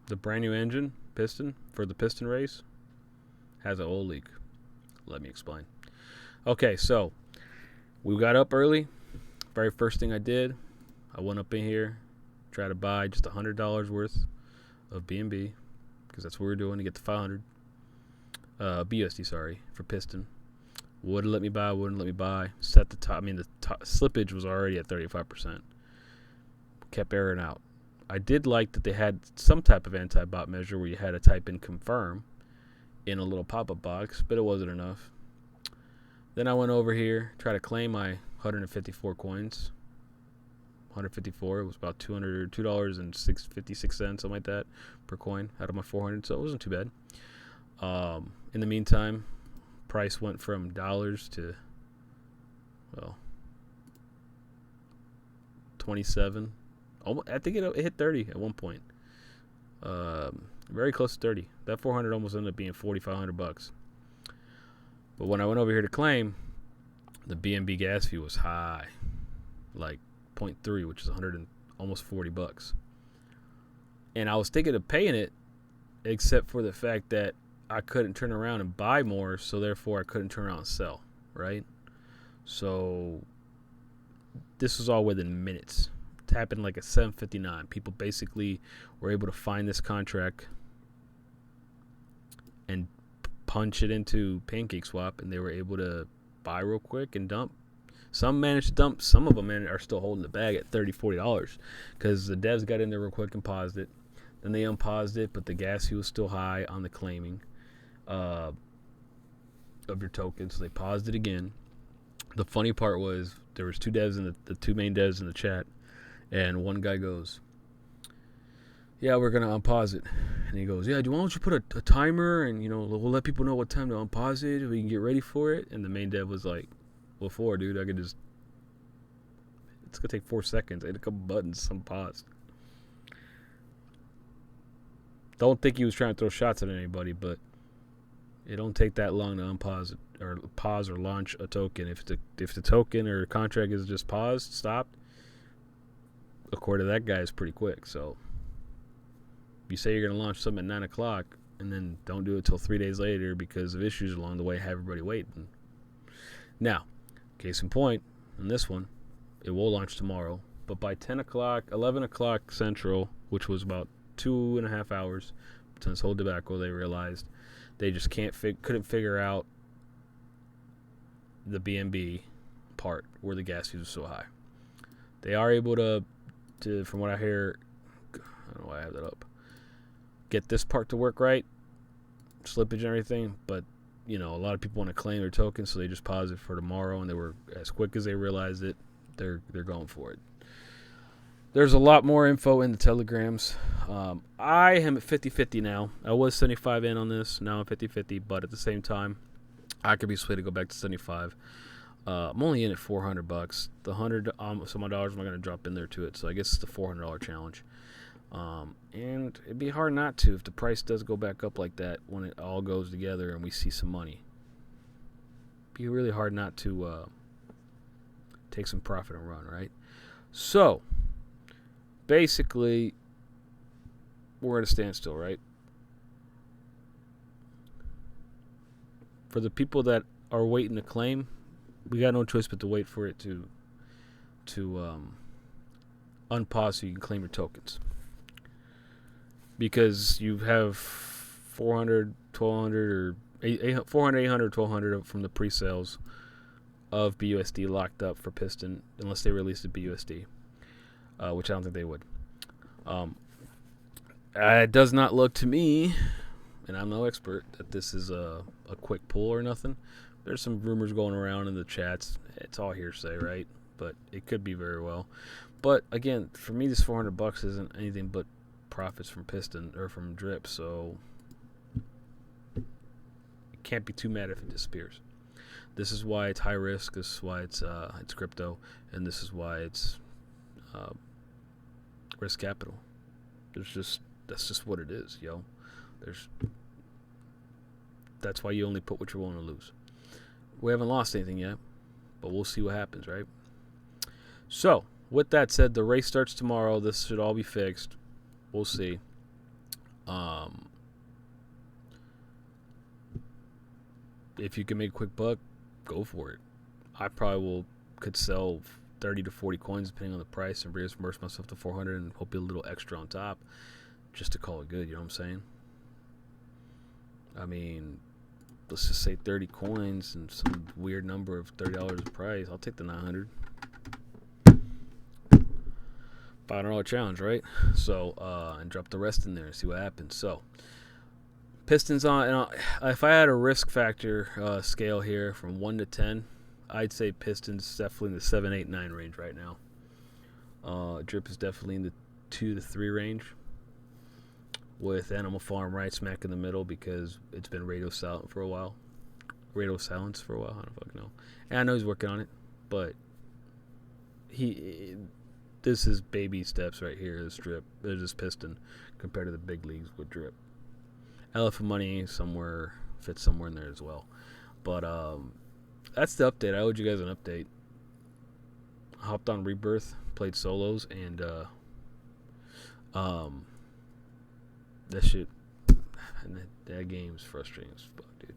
The brand new engine, piston, for the piston race, has an oil leak. Let me explain. Okay, so we got up early. Very first thing I did, I went up in here, tried to buy just $100 worth of BNB, because that's what we were doing to get the 500 BUSD, sorry, for piston. Wouldn't let me buy. Set the top. I mean, the slippage was already at 35%. Kept erroring out. I did like that they had some type of anti-bot measure where you had to type in confirm in a little pop-up box, but it wasn't enough. Then I went over here, tried to claim my 154 coins. 154. It was about $2.56, something like that, per coin out of my 400. So it wasn't too bad. In the meantime, price went from dollars to, well, 27. I think it hit 30 at one point. Very close to 30. That 400 almost ended up being $4,500. But when I went over here to claim, the BNB gas fee was high, like 0.3, which is 100 and almost $40. And I was thinking of paying it, except for the fact that I couldn't turn around and buy more, so therefore I couldn't turn around and sell, right? So this was all within minutes. It happened like at 7:59. People basically were able to find this contract and punch it into PancakeSwap, and they were able to buy real quick and dump. Some managed to dump. Some of them are still holding the bag at $30, $40 because the devs got in there real quick and paused it. Then they unpaused it, but the gas fee was still high on the claiming of your tokens. So they paused it again. The funny part was there was two devs in the two main devs in the chat, and one guy goes, "Yeah, we're gonna unpause it," and he goes, "Yeah, why don't you put a timer and we'll let people know what time to unpause it, we can get ready for it." And the main dev was like, "What for, dude? I could just. It's gonna take 4 seconds. I hit a couple buttons, unpaused." Don't think he was trying to throw shots at anybody, but it don't take that long to unpause it or pause or launch a token. If the token or contract is just paused, stopped, according to that guy, is pretty quick. So you say you're gonna launch something at 9 o'clock and then don't do it till 3 days later because of issues along the way, have everybody waiting. Now, case in point, in this one, it will launch tomorrow, but by 10 o'clock, 11 o'clock Central, which was about 2.5 hours since whole debacle, they realized they just couldn't figure out the BNB part where the gas fee was so high. They are able to, from what I hear, I don't know why I have that up, get this part to work right, slippage and everything, but a lot of people want to claim their tokens, so they just pause it for tomorrow, and they were as quick as they realized it, they're going for it. There's a lot more info in the telegrams. I am at 50-50 now. I was 75 in on this. Now I'm 50-50, but at the same time, I could be swayed to go back to 75. I'm only in at $400. The 100 some odd dollars I'm going to drop in there to it, so I guess it's the $400 challenge. And it'd be hard not to if the price does go back up like that when it all goes together and we see some money. It'd be really hard not to take some profit and run, right? So basically, we're at a standstill, right? For the people that are waiting to claim, we got no choice but to wait for it to unpause so you can claim your tokens. Because you have 400, 1,200, or 400, 800, 1,200 from the pre-sales of BUSD locked up for Piston, unless they release the BUSD. Which I don't think they would. It does not look to me, and I'm no expert, that this is a quick pull or nothing. There's some rumors going around in the chats. It's all hearsay, right? But it could be very well. But again, for me, this $400 isn't anything but profits from Piston or from Drip, so you can't be too mad if it disappears. This is why it's high risk. This is why it's crypto, and this is why it's risk capital. That's just what it is, yo. That's why you only put what you're willing to lose. We haven't lost anything yet, but we'll see what happens, right? So, with that said, the race starts tomorrow. This should all be fixed. We'll see. If you can make a quick buck, go for it. I probably could sell 30 to 40 coins depending on the price and reimburse myself to 400 and hope a little extra on top just to call it good. You know what I'm saying? I mean, let's just say 30 coins and some weird number of $30 a price. I'll take the 900. $500 challenge, right? So, and drop the rest in there and see what happens. So, Pistons on. If I had a risk factor scale here from 1 to 10, I'd say Pistons definitely in the 7, 8, 9 range right now. Drip is definitely in the 2 to 3 range. With Animal Farm right smack in the middle because it's been radio silence for a while. I don't fucking know. And I know he's working on it, but this is baby steps right here. This Drip, there's this Piston compared to the big leagues with Drip. ELEPHANT.MONEY fits somewhere in there as well. But that's the update. I owed you guys an update. Hopped on Rebirth, played solos, and that shit, that game's frustrating as fuck, dude.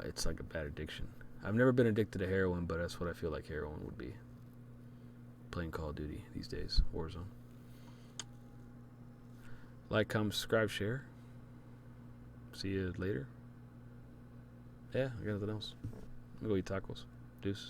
It's like a bad addiction. I've never been addicted to heroin, but that's what I feel like heroin would be. Playing Call of Duty these days, Warzone. Like, comment, subscribe, share. See you later. Yeah, I got nothing else. I'm gonna go eat tacos. Deuce.